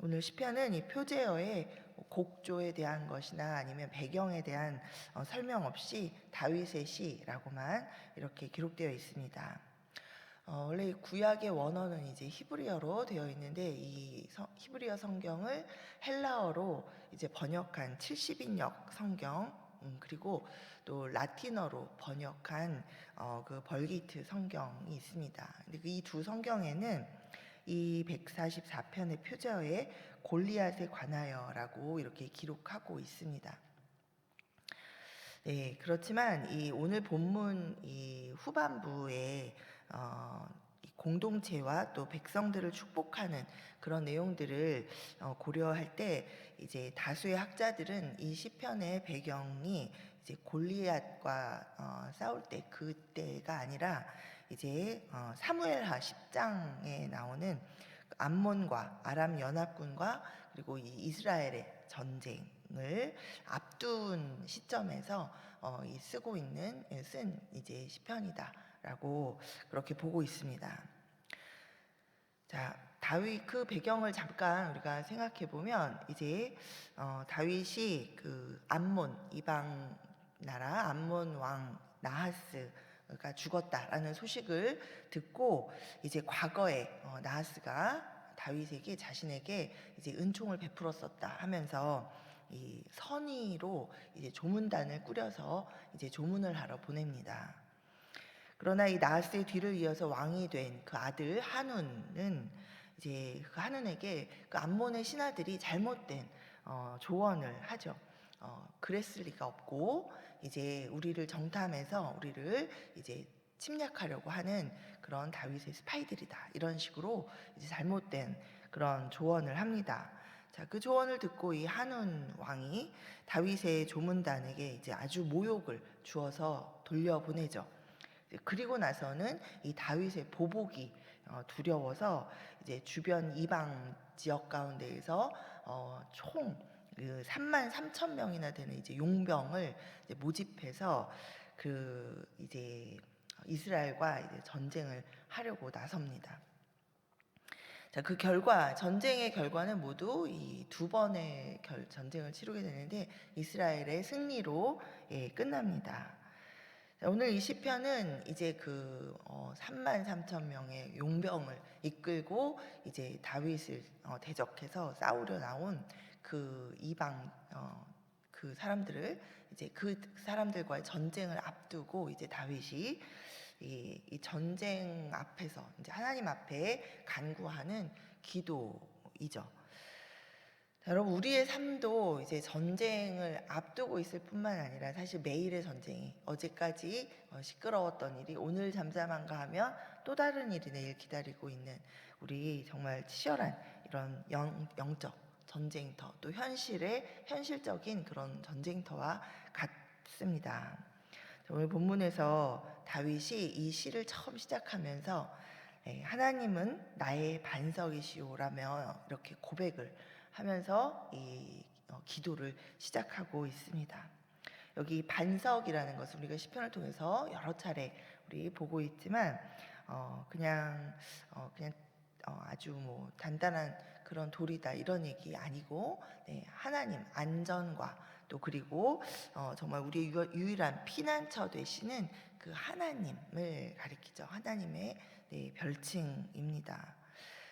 오늘 시편은 이 표제어의 곡조에 대한 것이나 아니면 배경에 대한 설명 없이 다윗의 시라고만 이렇게 기록되어 있습니다. 원래 구약의 원어는 이제 히브리어로 되어 있는데 이 히브리어 성경을 헬라어로 이제 번역한 70인역 성경, 그리고 또 라틴어로 번역한 그 벌기트 성경이 있습니다. 근데 이 두 성경에는 이 144편의 표제어에 골리앗에 관하여라고 이렇게 기록하고 있습니다. 네, 그렇지만 이 오늘 본문 이 후반부에 이 공동체와 또 백성들을 축복하는 그런 내용들을 고려할 때 이제 다수의 학자들은 이 시편의 배경이 이제 골리앗과 싸울 때 그때가 아니라 이제 사무엘하 10장에 나오는 암몬과 아람 연합군과 그리고 이 이스라엘의 전쟁을 앞둔 시점에서 쓰고 있는 쓴 이제 시편이다라고 그렇게 보고 있습니다. 자, 다윗 그 배경을 잠깐 우리가 생각해 보면 이제 다윗이 그 암몬 이방 나라 암몬 왕 나하스가 죽었다라는 소식을 듣고 이제 과거에 나하스가 다윗에게 자신에게 이제 은총을 베풀었었다 하면서 이 선의로 이제 조문단을 꾸려서 이제 조문을 하러 보냅니다. 그러나 이 나하스의 뒤를 이어서 왕이 된 그 아들 한운은 이제 그 한운에게 그 암몬의 신하들이 잘못된 조언을 하죠. 그랬을 리가 없고 이제 우리를 정탐해서 우리를 이제 침략하려고 하는 그런 다윗의 스파이들이다. 이런 식으로 이제 잘못된 그런 조언을 합니다. 자, 그 조언을 듣고 이 한운 왕이 다윗의 조문단에게 이제 아주 모욕을 주어서 돌려보내죠. 그리고 나서는 이 다윗의 보복이 두려워서 이제 주변 이방 지역 가운데에서 총 3만 3천 명이나 되는 이제 용병을 이제 모집해서 그 이제 이스라엘과 이제 전쟁을 하려고 나섭니다. 자, 그 결과 전쟁의 결과는 모두 이 두 번의 전쟁을 치르게 되는데 이스라엘의 승리로 끝납니다. 오늘 이 시편은 이제 그 3만 3천 명의 용병을 이끌고 이제 다윗을 대적해서 싸우려 나온 그 이방 그 사람들을 이제 그 사람들과의 전쟁을 앞두고 이제 다윗이 이 전쟁 앞에서 이제 하나님 앞에 간구하는 기도이죠. 여러분, 우리의 삶도 이제 전쟁을 앞두고 있을 뿐만 아니라 사실 매일의 전쟁이 어제까지 시끄러웠던 일이 오늘 잠잠한가 하면 또 다른 일이 내일 기다리고 있는 우리 정말 치열한 이런 영적 전쟁터, 또 현실적인 그런 전쟁터와 같습니다. 오늘 본문에서 다윗이 이 시를 처음 시작하면서 하나님은 나의 반석이시오라며 이렇게 고백을 하면서 이 기도를 시작하고 있습니다. 여기 반석이라는 것을 우리가 시편을 통해서 여러 차례 우리 보고 있지만 그냥 아주 뭐 단단한 그런 돌이다 이런 얘기 아니고 하나님 안전과 또 그리고 정말 우리의 유일한 피난처 되시는 그 하나님을 가리키죠. 하나님의 별칭입니다.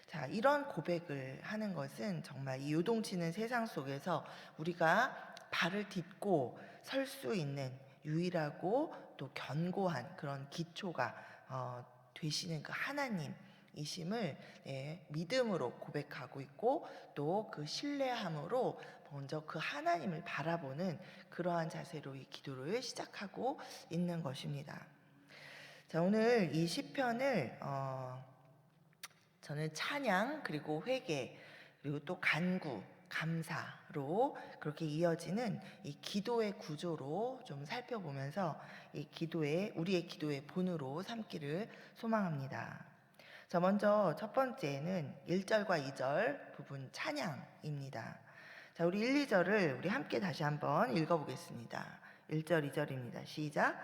자, 이런 고백을 하는 것은 정말 이 요동치는 세상 속에서 우리가 발을 딛고 설 수 있는 유일하고 또 견고한 그런 기초가 되시는 그 하나님이심을 믿음으로 고백하고 있고 또 그 신뢰함으로 먼저 그 하나님을 바라보는 그러한 자세로 이 기도를 시작하고 있는 것입니다. 자, 오늘 이 시편을 저는 찬양 그리고 회개 그리고 또 간구 감사로 그렇게 이어지는 이 기도의 구조로 좀 살펴보면서 이 우리의 기도의 본으로 삼기를 소망합니다. 자, 먼저 첫 번째는 1절과 2절 부분 찬양입니다. 자, 우리 1, 2절을 우리 함께 다시 한번 읽어보겠습니다. 1절, 2절입니다. 시작.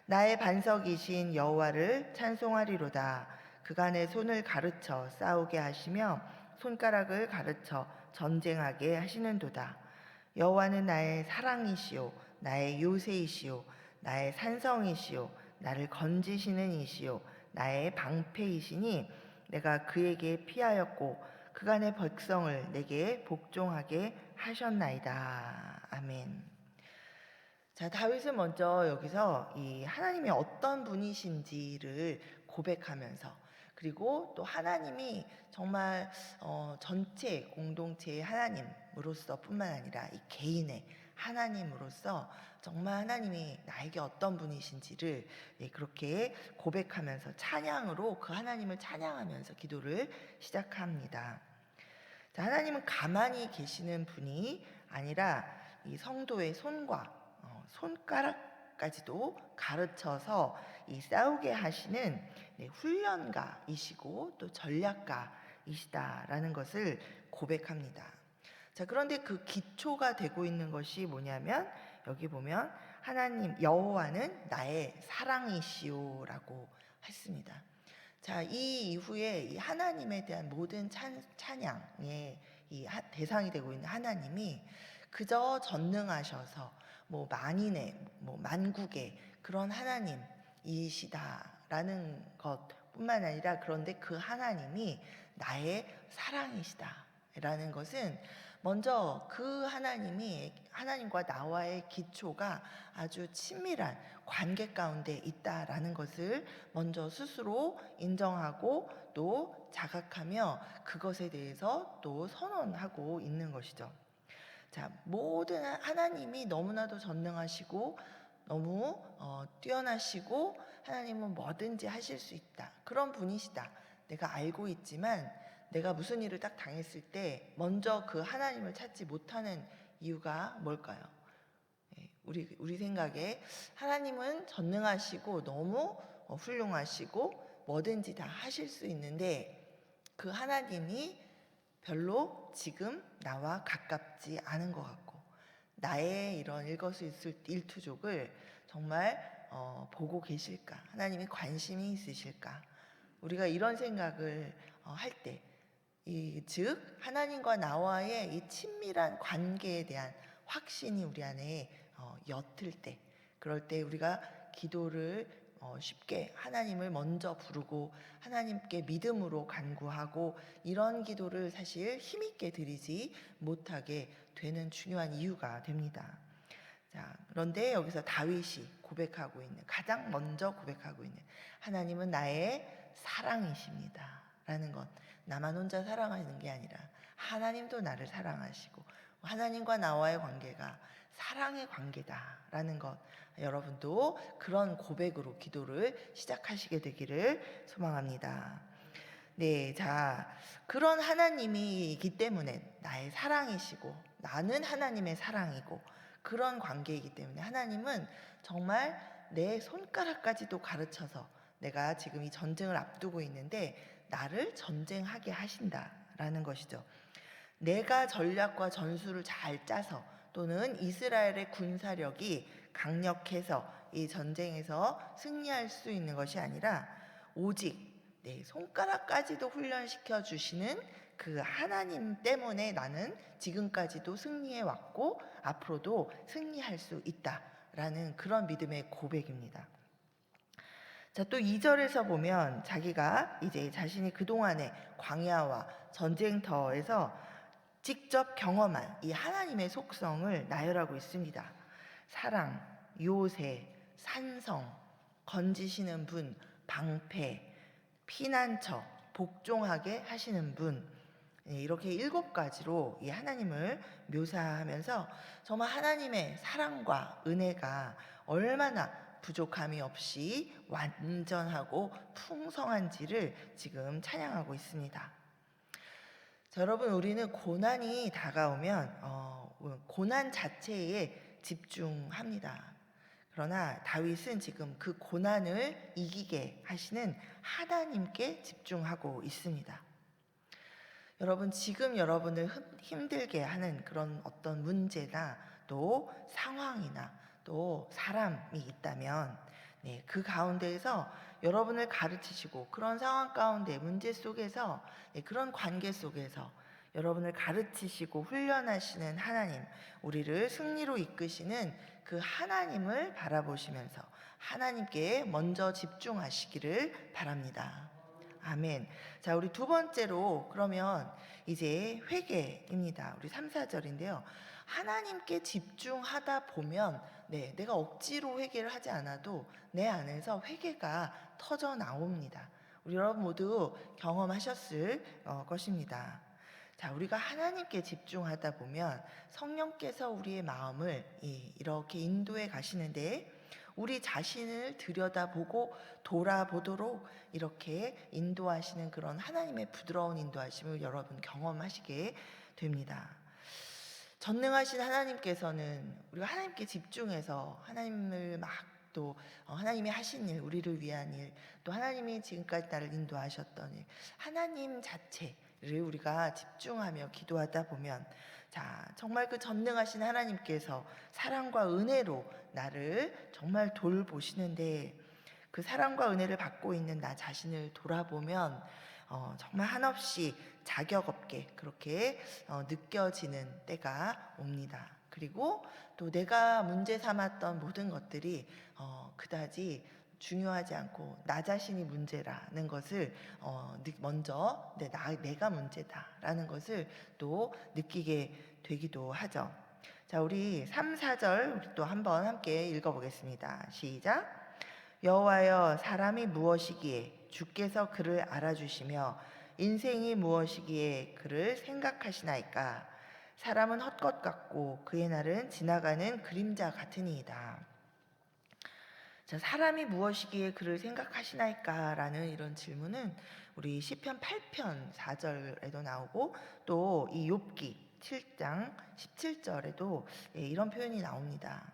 나의 반석이신 여호와를 찬송하리로다. 그가 내 손을 가르쳐 싸우게 하시며 손가락을 가르쳐 전쟁하게 하시는도다. 여호와는 나의 사랑이시오, 나의 요새이시오, 나의 산성이시오, 나를 건지시는 이시오, 나의 방패이시니 내가 그에게 피하였고 그가 내 백성을 내게 복종하게 하셨나이다. 아멘. 자, 다윗은 먼저 여기서 이 하나님이 어떤 분이신지를 고백하면서, 그리고 또 하나님이 정말 전체 공동체의 하나님으로서 뿐만 아니라 이 개인의 하나님으로서 정말 하나님이 나에게 어떤 분이신지를 그렇게 고백하면서 찬양으로 그 하나님을 찬양하면서 기도를 시작합니다. 자, 하나님은 가만히 계시는 분이 아니라 이 성도의 손과 손가락까지도 가르쳐서 이 싸우게 하시는 훈련가이시고 또 전략가이시다라는 것을 고백합니다. 자, 그런데 그 기초가 되고 있는 것이 뭐냐면 여기 보면 하나님 여호와는 나의 사랑이시오라고 했습니다. 자, 이 이후에 이 하나님에 대한 모든 찬양의 이 대상이 되고 있는 하나님이 그저 전능하셔서 만인의 만국의 그런 하나님이시다라는 것뿐만 아니라, 그런데 그 하나님이 나의 사랑이시다라는 것은 먼저 그 하나님과 나와의 기초가 아주 친밀한 관계 가운데 있다라는 것을 먼저 스스로 인정하고 또 자각하며 그것에 대해서 또 선언하고 있는 것이죠. 자, 모든 하나님이 너무나도 전능하시고 너무 뛰어나시고 하나님은 뭐든지 하실 수 있다, 그런 분이시다, 내가 알고 있지만 내가 무슨 일을 딱 당했을 때 먼저 그 하나님을 찾지 못하는 이유가 뭘까요? 우리 생각에 하나님은 전능하시고 너무 훌륭하시고 뭐든지 다 하실 수 있는데 그 하나님이 별로 지금 나와 가깝지 않은 것 같고 나의 이런 일거수일투족을 정말 보고 계실까? 하나님이 관심이 있으실까? 우리가 이런 생각을 할 때, 즉 하나님과 나와의 이 친밀한 관계에 대한 확신이 우리 안에 옅을 때, 그럴 때 우리가 기도를 쉽게 하나님을 먼저 부르고 하나님께 믿음으로 간구하고 이런 기도를 사실 힘있게 드리지 못하게 되는 중요한 이유가 됩니다. 자, 그런데 여기서 다윗이 가장 먼저 고백하고 있는 하나님은 나의 사랑이십니다 라는 것, 나만 혼자 사랑하는 게 아니라 하나님도 나를 사랑하시고 하나님과 나와의 관계가 사랑의 관계다라는 것, 여러분도 그런 고백으로 기도를 시작하시게 되기를 소망합니다. 네, 자, 그런 하나님이기 때문에 나의 사랑이시고 나는 하나님의 사랑이고 그런 관계이기 때문에 하나님은 정말 내 손가락까지도 가르쳐서 내가 지금 이 전쟁을 앞두고 있는데 나를 전쟁하게 하신다라는 것이죠. 내가 전략과 전술을 잘 짜서 또는 이스라엘의 군사력이 강력해서 이 전쟁에서 승리할 수 있는 것이 아니라 오직 내 손가락까지도 훈련시켜 주시는 그 하나님 때문에 나는 지금까지도 승리해 왔고 앞으로도 승리할 수 있다라는 그런 믿음의 고백입니다. 자, 또 2절에서 보면 자기가 이제 자신이 그동안의 광야와 전쟁터에서 직접 경험한 이 하나님의 속성을 나열하고 있습니다. 사랑, 요새, 산성, 건지시는 분, 방패, 피난처, 복종하게 하시는 분, 이렇게 7가지로 이 하나님을 묘사하면서 정말 하나님의 사랑과 은혜가 얼마나 부족함이 없이 완전하고 풍성한지를 지금 찬양하고 있습니다. 자, 여러분, 우리는 고난이 다가오면 고난 자체에 집중합니다. 그러나 다윗은 지금 그 고난을 이기게 하시는 하나님께 집중하고 있습니다. 여러분, 지금 여러분을 힘들게 하는 그런 어떤 문제나 또 상황이나 또 사람이 있다면 그 가운데에서 여러분을 가르치시고 그런 상황 가운데 문제 속에서 그런 관계 속에서 여러분을 가르치시고 훈련하시는 하나님, 우리를 승리로 이끄시는 그 하나님을 바라보시면서 하나님께 먼저 집중하시기를 바랍니다. 아멘. 자, 우리 두 번째로 그러면 이제 회개입니다. 우리 3, 4절인데요. 하나님께 집중하다 보면 내가 억지로 회개를 하지 않아도 내 안에서 회개가 터져 나옵니다. 우리 여러분 모두 경험하셨을 것입니다. 자, 우리가 하나님께 집중하다 보면 성령께서 우리의 마음을 이렇게 인도해 가시는데 우리 자신을 들여다보고 돌아보도록 이렇게 인도하시는 그런 하나님의 부드러운 인도하심을 여러분 경험하시게 됩니다. 전능하신 하나님께서는 우리가 하나님께 집중해서 하나님을 막 또 하나님이 하신 일, 우리를 위한 일, 또 하나님이 지금까지 나를 인도하셨던 일, 하나님 자체를 우리가 집중하며 기도하다 보면 자, 정말 그 전능하신 하나님께서 사랑과 은혜로 나를 정말 돌보시는데 그 사랑과 은혜를 받고 있는 나 자신을 돌아보면 정말 한없이 자격 없게 그렇게 느껴지는 때가 옵니다. 그리고 또 내가 문제 삼았던 모든 것들이 그다지 중요하지 않고 나 자신이 문제라는 것을 먼저 내가 문제다라는 것을 또 느끼게 되기도 하죠. 자, 우리 3, 4절 우리 또 한번 함께 읽어보겠습니다. 시작. 여호와여, 사람이 무엇이기에 주께서 그를 알아주시며 인생이 무엇이기에 그를 생각하시나이까. 사람은 헛것 같고 그의 날은 지나가는 그림자 같으니이다. 자, 사람이 무엇이기에 그를 생각하시나이까 라는 이런 질문은 우리 시편 8편 4절에도 나오고 또 이 욥기 7장 17절에도 이런 표현이 나옵니다.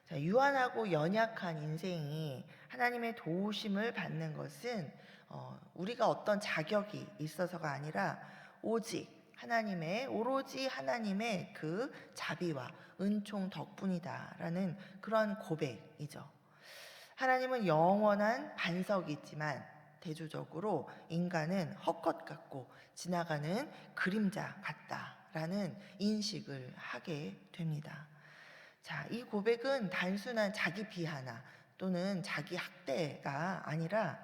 자, 유한하고 연약한 인생이 하나님의 도우심을 받는 것은 우리가 어떤 자격이 있어서가 아니라 오로지 하나님의 그 자비와 은총 덕분이다라는 그런 고백이죠. 하나님은 영원한 반석이 있지만 대조적으로 인간은 헛것 같고 지나가는 그림자 같다라는 인식을 하게 됩니다. 자, 이 고백은 단순한 자기 비하나 또는 자기 학대가 아니라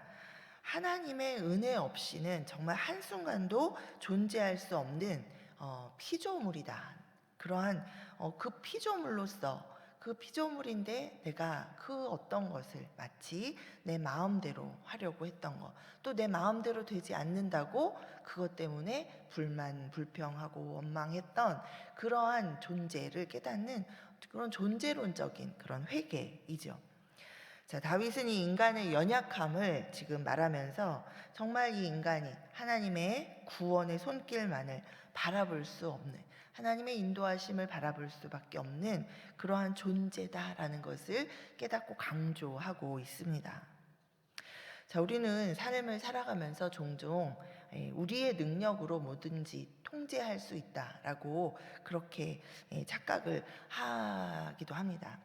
하나님의 은혜 없이는 정말 한순간도 존재할 수 없는 피조물이다. 그러한 그 피조물로서 그 피조물인데 내가 그 어떤 것을 마치 내 마음대로 하려고 했던 것, 또 내 마음대로 되지 않는다고 그것 때문에 불만, 불평하고 원망했던 그러한 존재를 깨닫는 그런 존재론적인 그런 회개이죠. 자, 다윗은 이 인간의 연약함을 지금 말하면서 정말 이 인간이 하나님의 구원의 손길만을 바라볼 수 없는, 하나님의 인도하심을 바라볼 수밖에 없는 그러한 존재다라는 것을 깨닫고 강조하고 있습니다. 자, 우리는 삶을 살아가면서 종종 우리의 능력으로 뭐든지 통제할 수 있다라고 그렇게 착각을 하기도 합니다.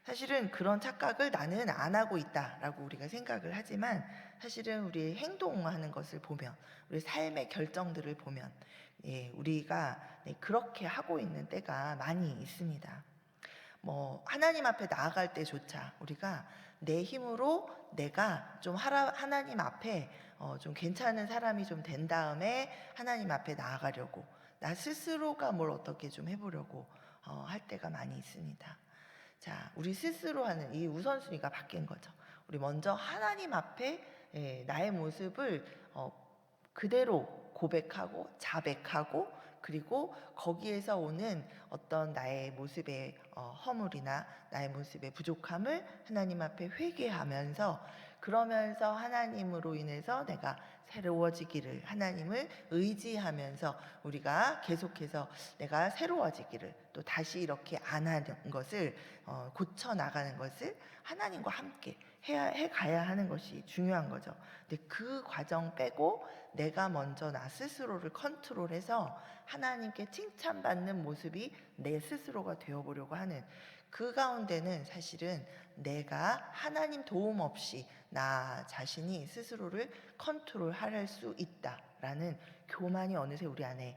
사실은 그런 착각을 나는 안 하고 있다라고 우리가 생각을 하지만 사실은 우리 행동하는 것을 보면 우리 삶의 결정들을 보면 우리가 그렇게 하고 있는 때가 많이 있습니다. 하나님 앞에 나아갈 때조차 우리가 내 힘으로 내가 좀 하나님 앞에 좀 괜찮은 사람이 좀 된 다음에 하나님 앞에 나아가려고 나 스스로가 뭘 어떻게 좀 해보려고 할 때가 많이 있습니다. 자, 우리 스스로 하는 이 우선순위가 바뀐 거죠. 우리 먼저 하나님 앞에 나의 모습을 그대로 고백하고 자백하고 그리고 거기에서 오는 어떤 나의 모습의 허물이나 나의 모습의 부족함을 하나님 앞에 회개하면서 그러면서 하나님으로 인해서 내가 새로워지기를 하나님을 의지하면서 우리가 계속해서 내가 새로워지기를 또 다시 이렇게 안 하는 것을 고쳐 나가는 것을 하나님과 함께 해 가야 하는 것이 중요한 거죠. 근데 그 과정 빼고 내가 먼저 나 스스로를 컨트롤해서 하나님께 칭찬받는 모습이 내 스스로가 되어보려고 하는 그 가운데는 사실은 내가 하나님 도움 없이 나 자신이 스스로를 컨트롤할 수 있다라는 교만이 어느새 우리 안에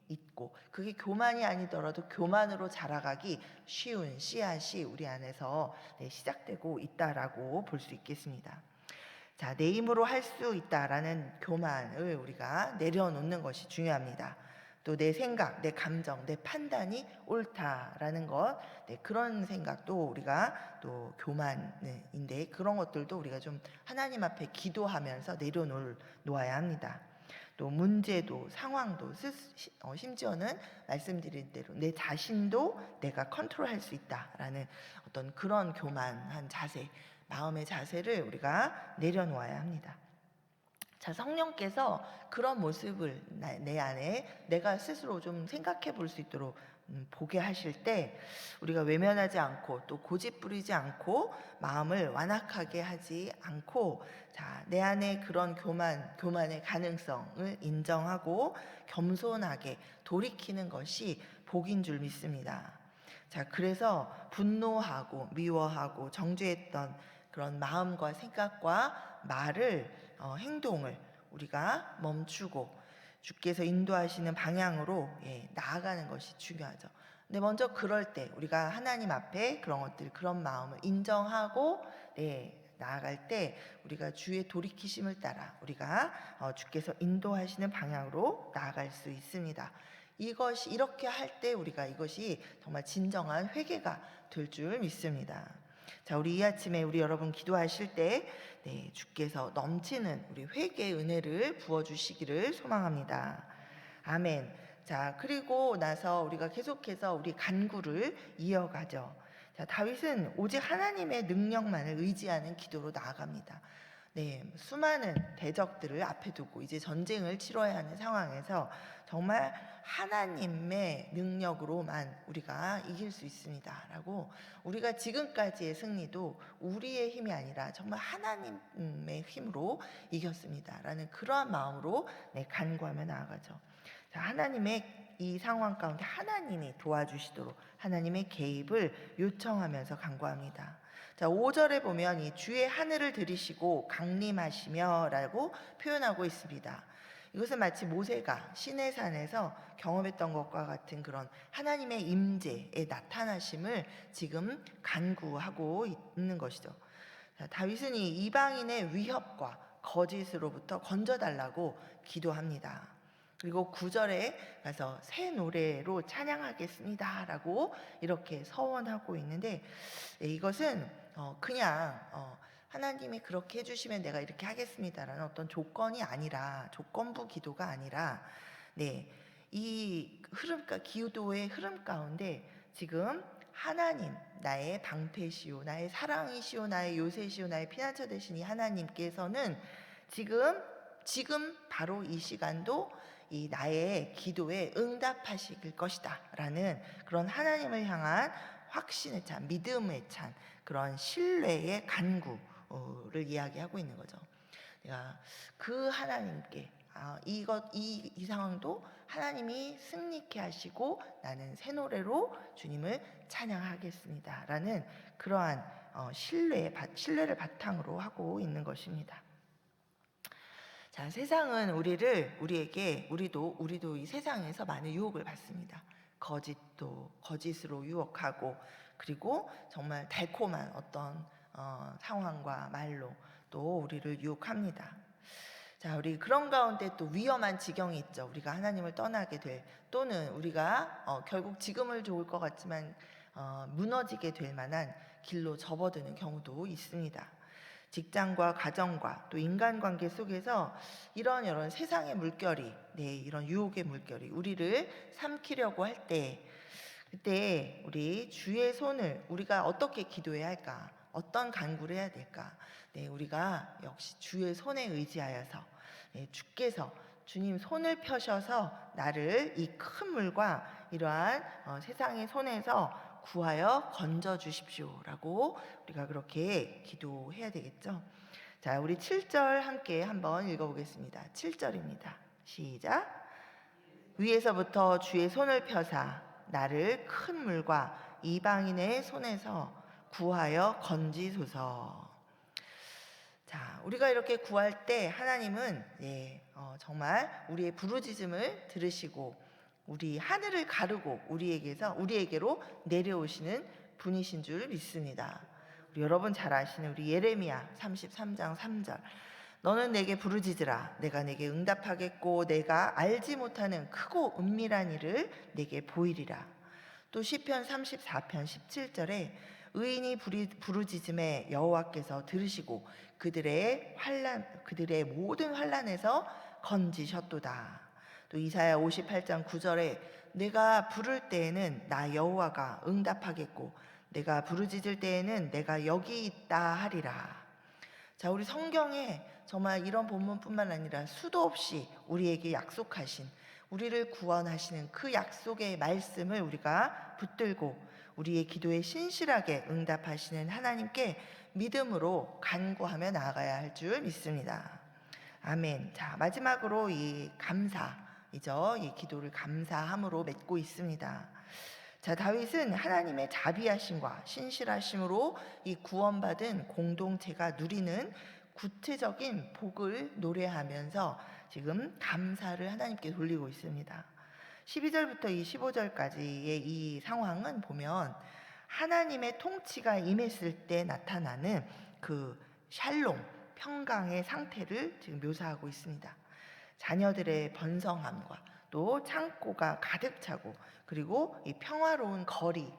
있고, 그게 교만이 아니더라도 교만으로 자라가기 쉬운 씨앗이 우리 안에서 시작되고 있다라고 볼 수 있겠습니다. 자, 내 힘으로 할 수 있다라는 교만을 우리가 내려놓는 것이 중요합니다. 또 내 생각, 내 감정, 내 판단이 옳다라는 것, 그런 생각도 우리가 또 교만인데, 그런 것들도 우리가 좀 하나님 앞에 기도하면서 내려놓아야 합니다. 또 문제도 상황도 심지어는 말씀드린 대로 내 자신도 내가 컨트롤할 수 있다라는 어떤 그런 교만한 자세, 마음의 자세를 우리가 내려놓아야 합니다. 자, 성령께서 그런 모습을 내 안에 내가 스스로 좀 생각해 볼 수 있도록 보게 하실 때, 우리가 외면하지 않고 또 고집 부리지 않고 마음을 완악하게 하지 않고, 자, 내 안에 그런 교만의 가능성을 인정하고 겸손하게 돌이키는 것이 복인 줄 믿습니다. 자, 그래서 분노하고 미워하고 정죄했던 그런 마음과 생각과 말을 행동을 우리가 멈추고 주께서 인도하시는 방향으로 나아가는 것이 중요하죠. 근데 먼저 그럴 때 우리가 하나님 앞에 그런 것들, 그런 마음을 인정하고 나아갈 때 우리가 주의 돌이키심을 따라 우리가 주께서 인도하시는 방향으로 나아갈 수 있습니다. 이것이 이렇게 할 때 우리가 이것이 정말 진정한 회개가 될 줄 믿습니다. 자, 우리 이 아침에 우리 여러분 기도하실 때 주께서 넘치는 우리 회개의 은혜를 부어주시기를 소망합니다. 아멘. 자, 그리고 나서 우리가 계속해서 우리 간구를 이어가죠. 자, 다윗은 오직 하나님의 능력만을 의지하는 기도로 나아갑니다. 수많은 대적들을 앞에 두고 이제 전쟁을 치러야 하는 상황에서 정말 하나님의 능력으로만 우리가 이길 수 있습니다라고, 우리가 지금까지의 승리도 우리의 힘이 아니라 정말 하나님의 힘으로 이겼습니다라는 그러한 마음으로 간구하며 나아가죠. 자, 하나님의 이 상황 가운데 하나님이 도와주시도록 하나님의 개입을 요청하면서 간구합니다. 자, 5절에 보면 이 주의 하늘을 들이시고 강림하시며 라고 표현하고 있습니다. 이것은 마치 모세가 시내산에서 경험했던 것과 같은 그런 하나님의 임재의 나타나심을 지금 간구하고 있는 것이죠. 자, 다윗은 이 이방인의 위협과 거짓으로부터 건져달라고 기도합니다. 그리고 9절에 가서 새 노래로 찬양하겠습니다 라고 이렇게 서원하고 있는데, 이것은 그냥 하나님이 그렇게 해주시면 내가 이렇게 하겠습니다라는 어떤 조건이 아니라, 조건부 기도가 아니라, 이 기도의 흐름 가운데 지금 하나님, 나의 방패시오, 나의 사랑이시오, 나의 요새시오, 나의 피난처 되신 이 하나님께서는 지금 바로 이 시간도 이 나의 기도에 응답하실 것이다 라는 그런 하나님을 향한 확신에 찬, 믿음에 찬 그런 신뢰의 간구를 이야기하고 있는 거죠. 내가 그 하나님께 이 상황도 하나님이 승리케 하시고 나는 새 노래로 주님을 찬양하겠습니다 라는 그러한 신뢰를 바탕으로 하고 있는 것입니다. 자, 세상은 우리도 이 세상에서 많은 유혹을 받습니다. 거짓으로 유혹하고, 그리고 정말 달콤한 어떤 상황과 말로 또 우리를 유혹합니다. 자, 우리 그런 가운데 또 위험한 지경이 있죠. 우리가 하나님을 떠나게 될, 또는 우리가 결국 지금을 좋을 것 같지만 무너지게 될 만한 길로 접어드는 경우도 있습니다. 직장과 가정과 또 인간관계 속에서 이런 세상의 물결이, 이런 유혹의 물결이 우리를 삼키려고 할 때, 그때 우리 주의 손을 우리가 어떻게 기도해야 할까? 어떤 간구를 해야 될까? 우리가 역시 주의 손에 의지하여서 주께서 주님 손을 펴셔서 나를 이 큰 물과 이러한 세상의 손에서 구하여 건져 주십시오라고 우리가 그렇게 기도해야 되겠죠. 자, 우리 7절 함께 한번 읽어보겠습니다. 7절입니다. 시작. 위에서부터 주의 손을 펴사 나를 큰 물과 이방인의 손에서 구하여 건지소서. 자, 우리가 이렇게 구할 때 하나님은 정말 우리의 부르짖음을 들으시고 우리 하늘을 가르고 우리에게로 내려오시는 분이신 줄 믿습니다. 우리 여러분 잘 아시는 우리 예레미야 33장 3절. 너는 내게 부르짖으라 내가 내게 응답하겠고 내가 알지 못하는 크고 은밀한 일을 내게 보이리라. 또 시편 34편 17절에 의인이 부르짖음에 여호와께서 들으시고 그들의 모든 환난에서 건지셨도다. 또 이사야 58장 9절에 내가 부를 때에는 나 여호와가 응답하겠고 내가 부르짖을 때에는 내가 여기 있다 하리라. 자, 우리 성경에 정말 이런 본문뿐만 아니라 수도 없이 우리에게 약속하신 우리를 구원하시는 그 약속의 말씀을 우리가 붙들고 우리의 기도에 신실하게 응답하시는 하나님께 믿음으로 간구하며 나아가야 할 줄 믿습니다. 아멘. 자, 마지막으로 이 감사이죠. 이 기도를 감사함으로 맺고 있습니다. 자, 다윗은 하나님의 자비하심과 신실하심으로 이 구원받은 공동체가 누리는 구체적인 복을 노래하면서 지금 감사를 하나님께 돌리고 있습니다. 12절부터 이 15절까지의 이 상황은 보면 하나님의 통치가 임했을 때 나타나는 그 샬롬, 평강의 상태를 지금 묘사하고 있습니다. 자녀들의 번성함과 또 창고가 가득 차고 그리고 이 평화로운 거리,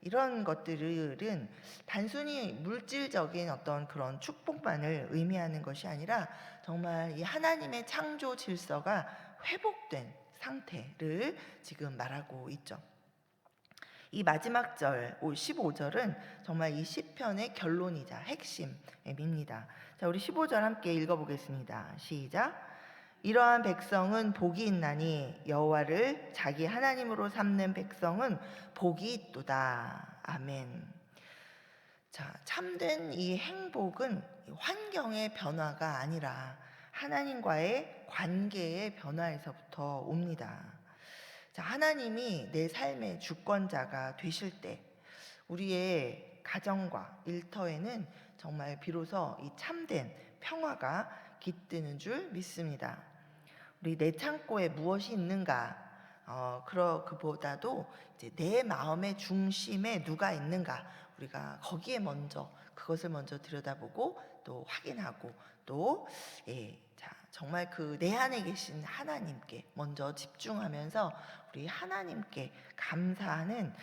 이런 것들은 단순히 물질적인 어떤 그런 축복만을 의미하는 것이 아니라 정말 이 하나님의 창조 질서가 회복된 상태를 지금 말하고 있죠. 이 마지막 절 15절은 정말 이 시편의 결론이자 핵심입니다. 자, 우리 15절 함께 읽어보겠습니다. 시작. 이러한 백성은 복이 있나니 여호와를 자기 하나님으로 삼는 백성은 복이 있도다. 아멘. 자, 참된 이 행복은 환경의 변화가 아니라 하나님과의 관계의 변화에서부터 옵니다. 자, 하나님이 내 삶의 주권자가 되실 때 우리의 가정과 일터에는 정말 비로소 이 참된 평화가 깃드는 줄 믿습니다. 우리 내 창고에 무엇이 있는가? 그보다도 이제 내 마음의 중심에 누가 있는가? 우리가 거기에 그것을 먼저 들여다보고 또 확인하고 또 정말 그 내 안에 계신 하나님께 먼저 집중하면서 우리 하나님께 감사하는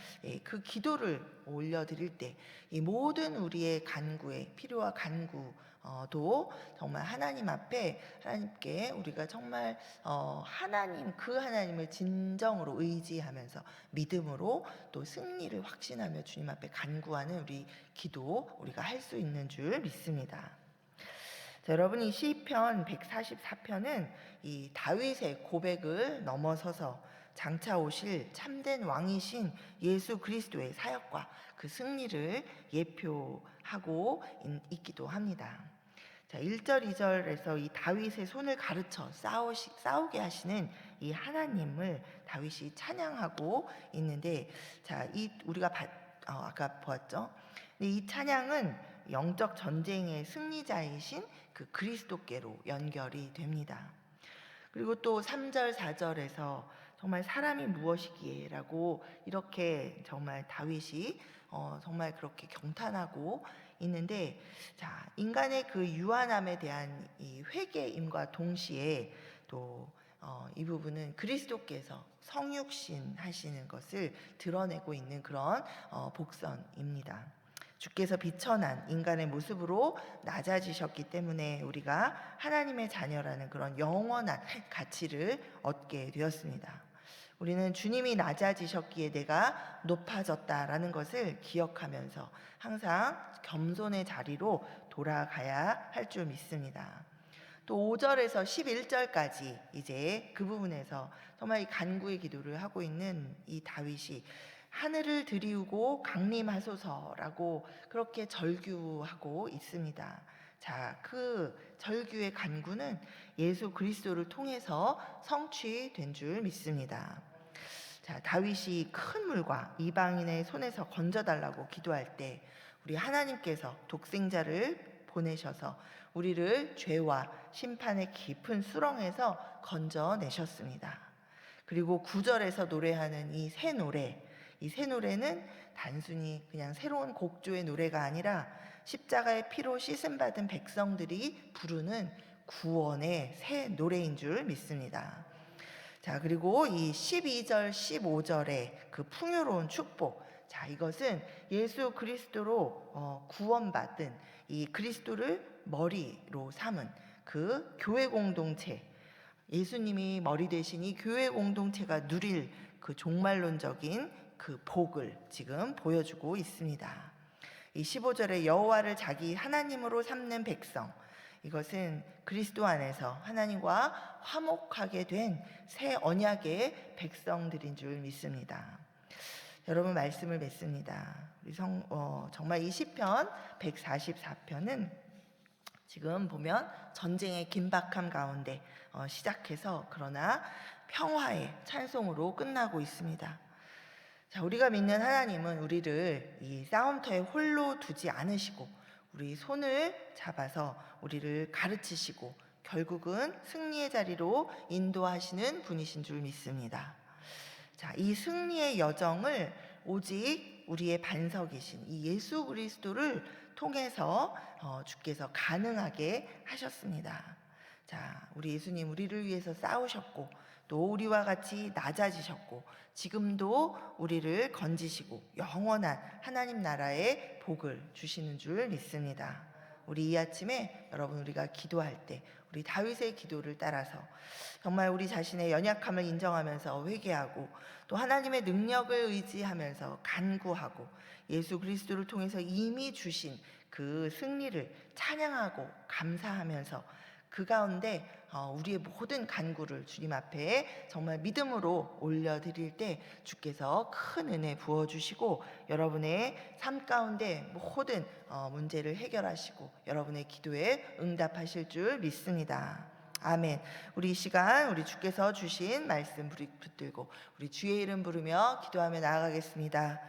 그 기도를 올려드릴 때 이 모든 우리의 간구에 필요와 간구도 정말 하나님 앞에 하나님께 우리가 정말 그 하나님을 진정으로 의지하면서 믿음으로 또 승리를 확신하며 주님 앞에 간구하는 우리 기도 우리가 할 수 있는 줄 믿습니다. 자, 여러분, 이 시편 144편은 이 다윗의 고백을 넘어서서 장차 오실 참된 왕이신 예수 그리스도의 사역과 그 승리를 예표하고 있기도 합니다. 자, 1절, 2절에서 이 다윗의 손을 가르쳐 싸우게 하시는 이 하나님을 다윗이 찬양하고 있는데, 자, 우리가 아까 보았죠? 이 찬양은 영적 전쟁의 승리자이신 그 그리스도께로 연결이 됩니다. 그리고 또 3절, 4절에서 정말 사람이 무엇이기에 라고 이렇게 정말 다윗이 정말 그렇게 경탄하고 있는데, 자, 인간의 그 유한함에 대한 이 회개임과 동시에 또 이 부분은 그리스도께서 성육신 하시는 것을 드러내고 있는 그런 복선입니다. 주께서 비천한 인간의 모습으로 낮아지셨기 때문에 우리가 하나님의 자녀라는 그런 영원한 가치를 얻게 되었습니다. 우리는 주님이 낮아지셨기에 내가 높아졌다라는 것을 기억하면서 항상 겸손의 자리로 돌아가야 할 줄 믿습니다. 또 5절에서 11절까지 이제 그 부분에서 정말 이 간구의 기도를 하고 있는 이 다윗이 하늘을 드리우고 강림하소서라고 그렇게 절규하고 있습니다. 자, 그 절규의 간구는 예수 그리스도를 통해서 성취된 줄 믿습니다. 자, 다윗이 큰 물과 이방인의 손에서 건져달라고 기도할 때 우리 하나님께서 독생자를 보내셔서 우리를 죄와 심판의 깊은 수렁에서 건져내셨습니다. 그리고 9절에서 노래하는 이 새 노래는 단순히 그냥 새로운 곡조의 노래가 아니라 십자가의 피로 씻음받은 백성들이 부르는 구원의 새 노래인 줄 믿습니다. 자, 그리고 이 12절, 15절의 그 풍요로운 축복. 자, 이것은 예수 그리스도로 구원받은 이 그리스도를 머리로 삼은 그 교회 공동체, 예수님이 머리 되신 이 교회 공동체가 누릴 그 종말론적인 그 복을 지금 보여주고 있습니다. 이 15절에 여호와를 자기 하나님으로 삼는 백성, 이것은 그리스도 안에서 하나님과 화목하게 된 새 언약의 백성들인 줄 믿습니다. 여러분, 말씀을 맺습니다. 정말 이 시편 144편은 지금 보면 전쟁의 긴박함 가운데 시작해서 그러나 평화의 찬송으로 끝나고 있습니다. 자, 우리가 믿는 하나님은 우리를 이 싸움터에 홀로 두지 않으시고 우리 손을 잡아서 우리를 가르치시고 결국은 승리의 자리로 인도하시는 분이신 줄 믿습니다. 자, 이 승리의 여정을 오직 우리의 반석이신 이 예수 그리스도를 통해서 주께서 가능하게 하셨습니다. 자, 우리 예수님 우리를 위해서 싸우셨고 또 우리와 같이 낮아지셨고 지금도 우리를 건지시고 영원한 하나님 나라의 복을 주시는 줄 믿습니다. 우리 이 아침에 여러분, 우리가 기도할 때 우리 다윗의 기도를 따라서 정말 우리 자신의 연약함을 인정하면서 회개하고 또 하나님의 능력을 의지하면서 간구하고 예수 그리스도를 통해서 이미 주신 그 승리를 찬양하고 감사하면서 그 가운데 우리의 모든 간구를 주님 앞에 정말 믿음으로 올려드릴 때 주께서 큰 은혜 부어주시고 여러분의 삶 가운데 모든 문제를 해결하시고 여러분의 기도에 응답하실 줄 믿습니다. 아멘. 우리 이 시간 우리 주께서 주신 말씀 붙들고 우리 주의 이름 부르며 기도하며 나아가겠습니다.